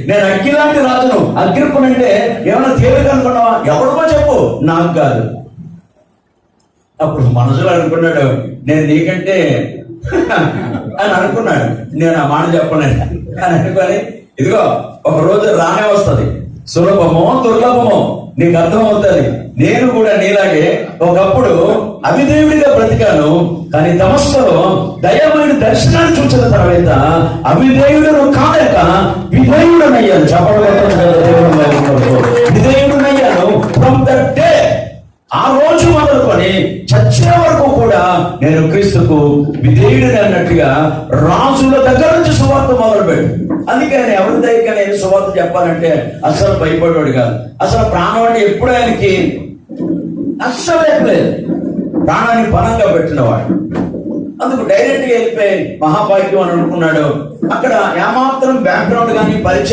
నేను అగ్గిలాంటి రాజును. అగ్రిప్పనంటే ఏమైనా తేలిక అనుకున్నావా? ఎవరికో చెప్పు, నాకు కాదు. అప్పుడు మనసులో అనుకున్నాడు, నేను నీకంటే అని అనుకున్నాడు. నేను ఆ మాట చెప్పలేను అని అనుకొని, ఇదిగో ఒక రోజు రానే వస్తుంది, సులభమో దుర్లభమో నీకు అర్థమవుతుంది. నేను కూడా నీలాగే ఒకప్పుడు అవిధేయుడిగా బ్రతికాను, కానీ దమస్కులో దైవమైన దర్శనాన్ని చూసిన తర్వాత అవిధేయుడును కాలేక విధేయుడనయ్యాను. విధేయుడనయ్యాను. ఫ్రమ్ దట్ డే, ఆ రోజు మొదలుకొని చచ్చే వరకు కూడా నేను క్రీస్తుకు విధేయుడిని అన్నట్టుగా రాజుల దగ్గర నుంచి సువార్త మొదలుపెట్టు. అందుకే ఆయన ఎవరి దగ్గర నేను సువార్త చెప్పాలంటే అసలు భయపడేవాడు కాదు. అసలు ప్రాణాన్ని ఎప్పుడు ఆయనకి అస్సలు లేపలేదు. ప్రాణాన్ని పణంగా పెట్టినవాడు. అందుకు డైరెక్ట్ గా వెళ్ళిపోయి మహాభాగ్యం అని అనుకున్నాడు. అక్కడ ఏమాత్రం బ్యాక్గ్రౌండ్ కానీ పరిచయం